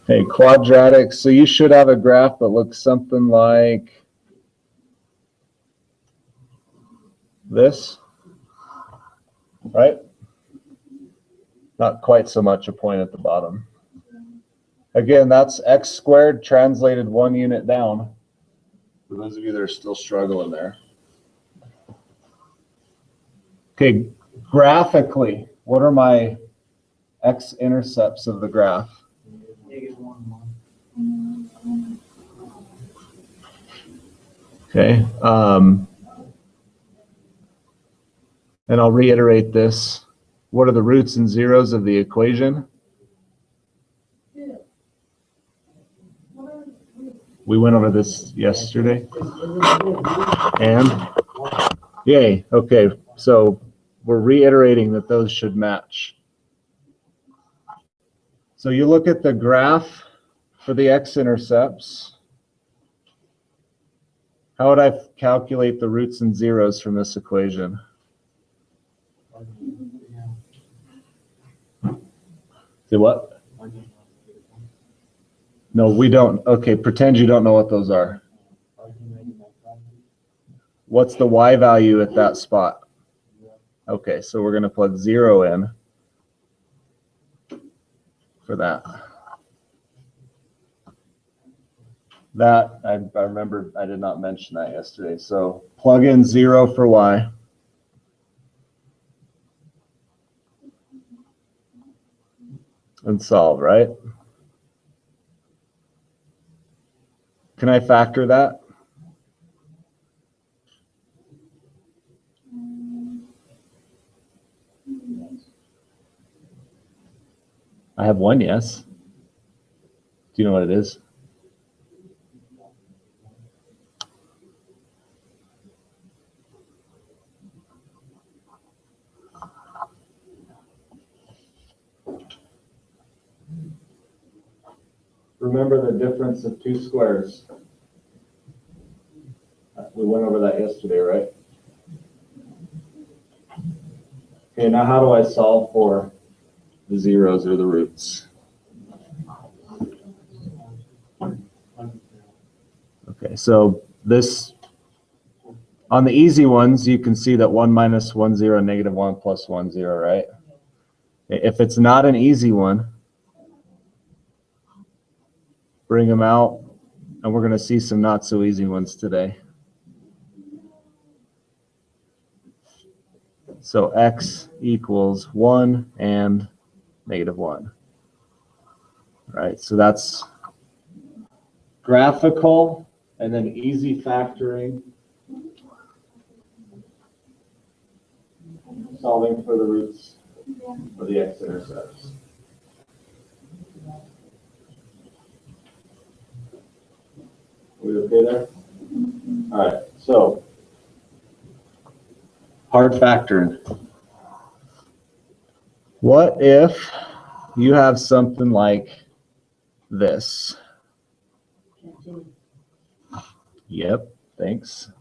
Okay, quadratics. So you should have a graph that looks something like this, right? Not quite so much a point at the bottom. Again, that's x squared translated 1 unit down. For those of you that are still struggling there. Okay, graphically, what are my x-intercepts of the graph? Okay, and I'll reiterate this. What are the roots and zeros of the equation? We went over this yesterday. And? Yay, okay, so we're reiterating that those should match. So you look at the graph for the x-intercepts. How would I calculate the roots and zeros from this equation? Say what? No, we don't. Okay, pretend you don't know what those are. What's the y value at that spot? Okay, so we're going to plug 0 in for that. That, I remember I did not mention that yesterday. So plug in 0 for y. And solve, right? Can I factor that? I have one yes. Do you know what it is? Remember the difference of two squares. We went over that yesterday, right? Okay, now how do I solve for the zeros or the roots? Okay, so this, on the easy ones, you can see that 1 minus 1, 0, negative 1 plus 1, 0, right? If it's not an easy one, bring them out, and we're going to see some not so easy ones today. So x equals 1 and negative 1. All right, so that's graphical and then easy factoring, solving for the roots of the x-intercepts. Are we okay there? All right, so hard factoring. What if you have something like this? Yep, thanks.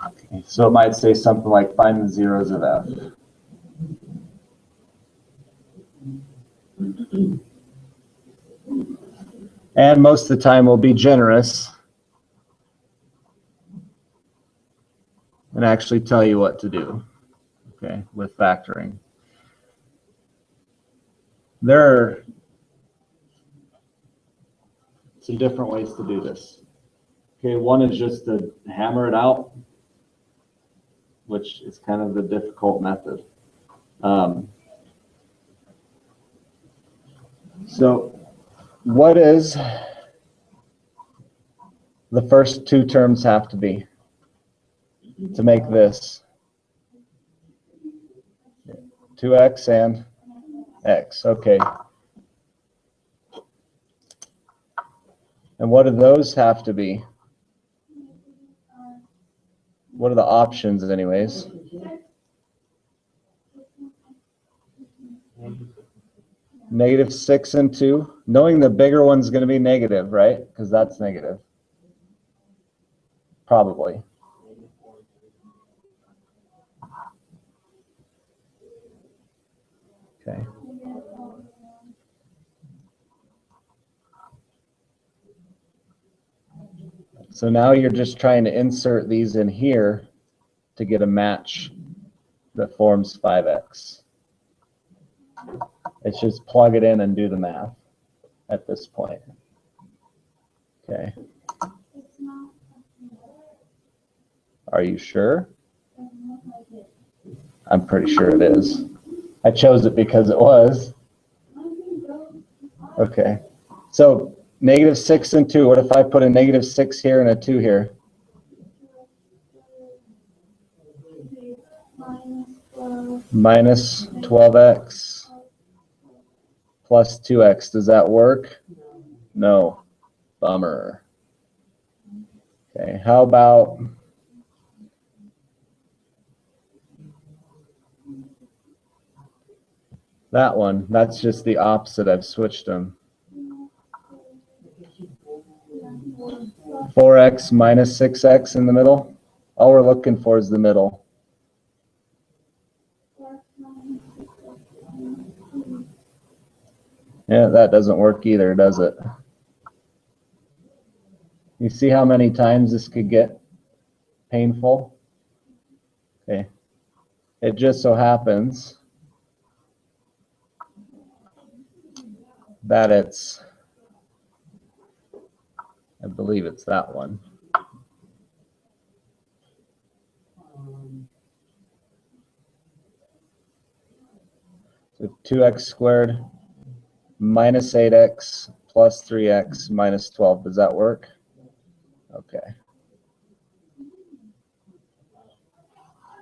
Okay, so it might say something like find the zeros of f. And most of the time we'll be generous and actually tell you what to do, okay, with factoring. There are some different ways to do this. Okay, one is just to hammer it out, which is kind of the difficult method. So what is the first two terms have to be to make this? 2x and x, okay. And what do those have to be? What are the options anyways? Negative 6 and 2. Knowing the bigger one's going to be negative, right? Because that's negative. Probably. Okay. So now you're just trying to insert these in here to get a match that forms 5x. It's just plug it in and do the math at this point. Okay. Are you sure? I'm pretty sure it is. I chose it because it was. Okay. So negative 6 and 2. What if I put a negative 6 here and a 2 here? Minus 12x plus 2x. Does that work? No. Bummer. Okay. How about that one? That's just the opposite. I've switched them. 4x minus 6x in the middle. All we're looking for is the middle. Yeah, that doesn't work either, does it? You see how many times this could get painful? Okay. It just so happens that it's, I believe it's that one. So 2x squared minus 8x plus 3x minus 12. Does that work? Okay.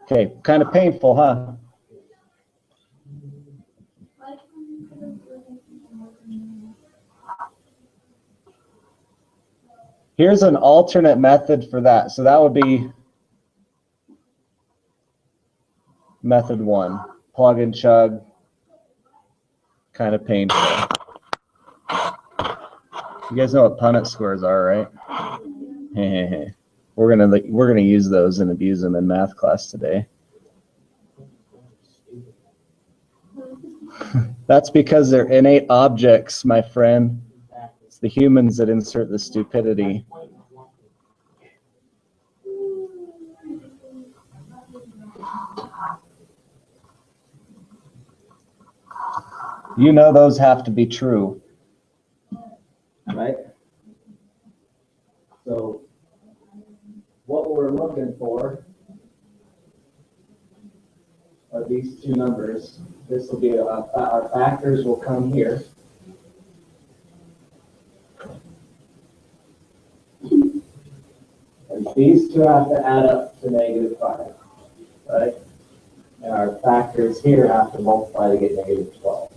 Okay, kind of painful, huh? Here's an alternate method for that. So that would be method 1. Plug and chug. Kind of painful. You guys know what Punnett squares are, right? Hey. We're gonna use those and abuse them in math class today. That's because they're innate objects, my friend. It's the humans that insert the stupidity. You know those have to be true, right? So what we're looking for are these two numbers. This will be our factors will come here. And these two have to add up to negative 5, right? And our factors here have to multiply to get negative 12.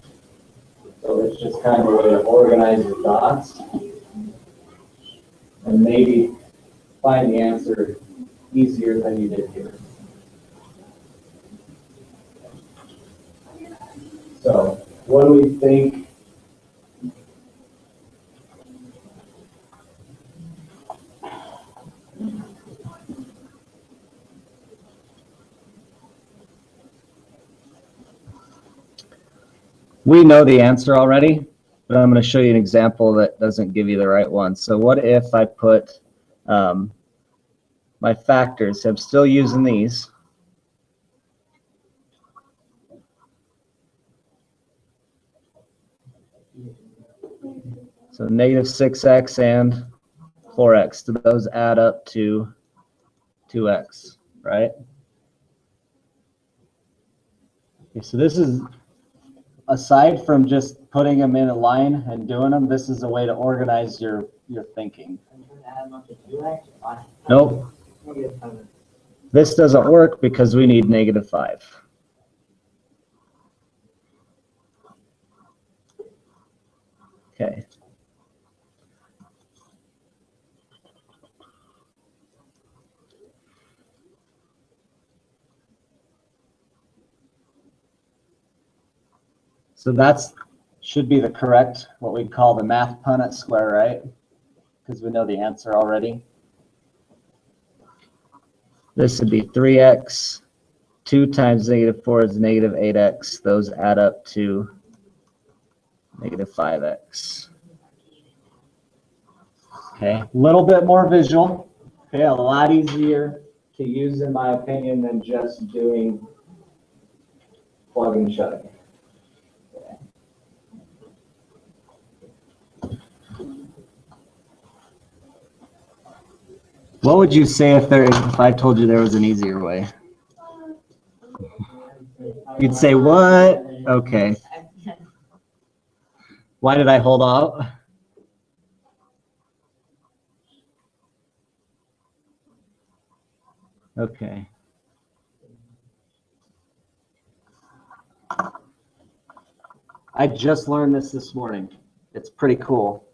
So it's just kind of a way to organize your thoughts and maybe find the answer easier than you did here. So what do we think? We know the answer already, but I'm going to show you an example that doesn't give you the right one. So what if I put my factors, I'm still using these. So negative 6x and 4x, do those add up to 2x, right? Okay, so this is, aside from just putting them in a line and doing them, this is a way to organize your thinking. Nope. This doesn't work because we need negative 5. Okay. So that's should be the correct, what we'd call the math Punnett square, right? Because we know the answer already. This would be 3x. 2 times -4 is -8x. Those add up to -5x. Okay, a little bit more visual. Okay, a lot easier to use, in my opinion, than just doing plug and chug. Okay. What would you say if I told you there was an easier way? You'd say what? Okay. Why did I hold off? Okay. I just learned this morning. It's pretty cool.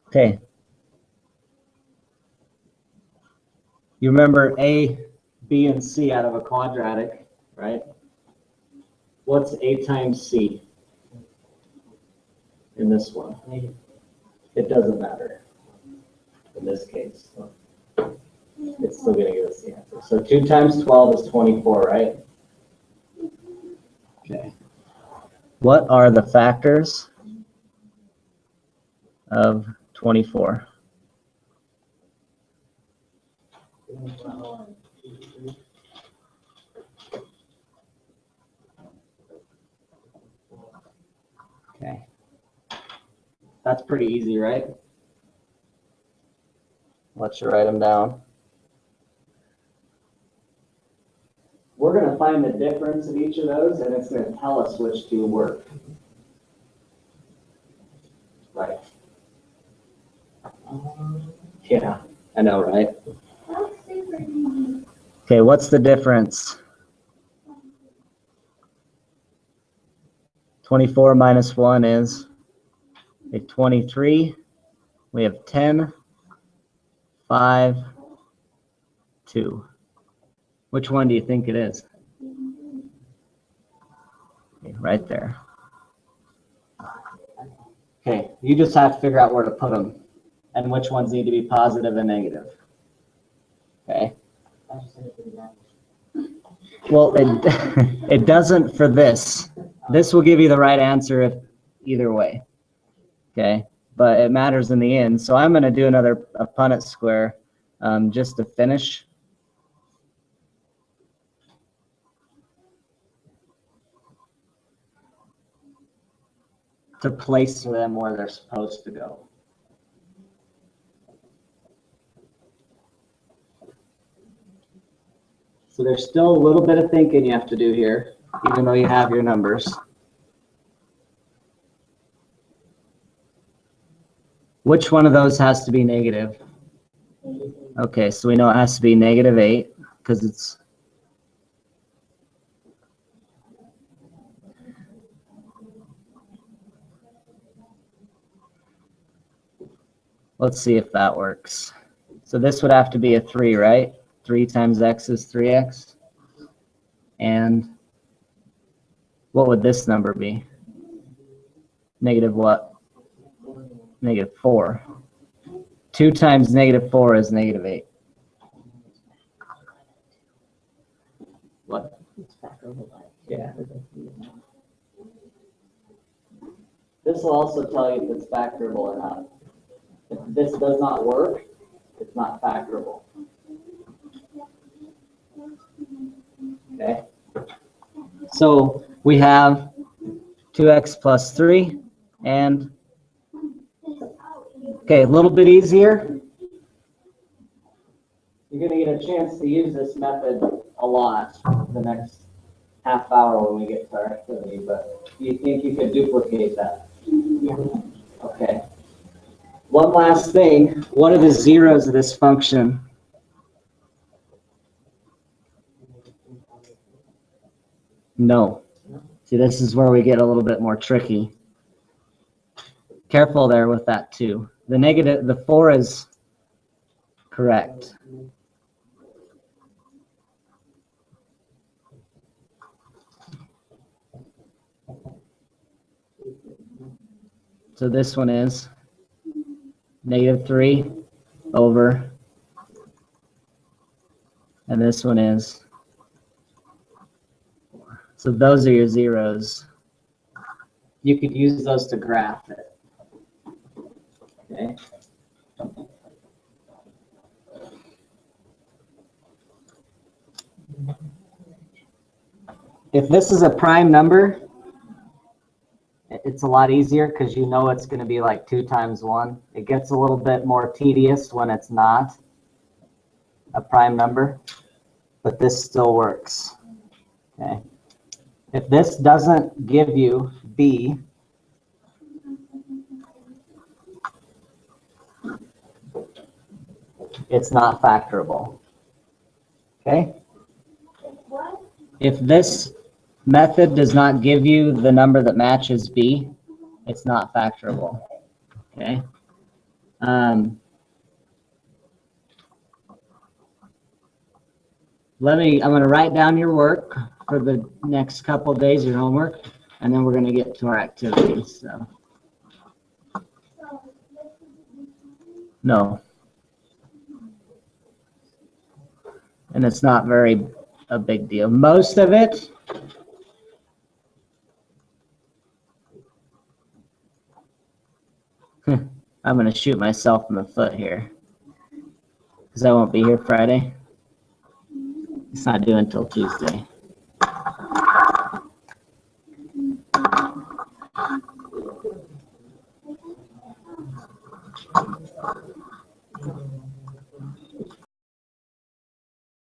Okay. You remember A, B, and C out of a quadratic, right? What's A times C in this one? It doesn't matter in this case. It's still going to give us the answer. So 2 times 12 is 24, right? Okay. What are the factors of 24? Okay. That's pretty easy, right? Let's write them down. We're going to find the difference in each of those, and it's going to tell us which two work. Right. Yeah, I know, right? Okay, what's the difference? 24 minus 1 is a 23. We have 10, 5, 2. Which one do you think it is? Okay, right there. Okay, you just have to figure out where to put them and which ones need to be positive and negative. Okay. Well, it doesn't for this. This will give you the right answer if either way. Okay, but it matters in the end. So I'm going to do another Punnett square just to finish. To place them where they're supposed to go. So there's still a little bit of thinking you have to do here, even though you have your numbers. Which one of those has to be negative? Okay, so we know it has to be -8 because it's let's see if that works. So this would have to be a 3, right? 3 times x is 3x. And what would this number be? Negative what? -4. 2 times -4 is -8. What? Yeah. This will also tell you if it's factorable or not. If this does not work, it's not factorable. Okay. So we have 2x plus 3 and okay, a little bit easier. You're going to get a chance to use this method a lot the next half hour when we get to our activity, but do you think you could duplicate that? Yeah. Okay. One last thing. What are the zeros of this function? No. See, this is where we get a little bit more tricky. Careful there with that too. The 4 is Correct. So this one is -3 over, and this one is, so those are your zeros. You could use those to graph it. Okay. If this is a prime number, it's a lot easier because you know it's going to be like 2 times 1. It gets a little bit more tedious when it's not a prime number, but this still works. Okay. If this doesn't give you B, it's not factorable. Okay? If this method does not give you the number that matches B, it's not factorable. Okay? I'm going to write down your work for the next couple of days, your homework, and then we're going to get to our activities. So. No. And it's not very a big deal. Most of it, I'm going to shoot myself in the foot here because I won't be here Friday. It's not due until Tuesday.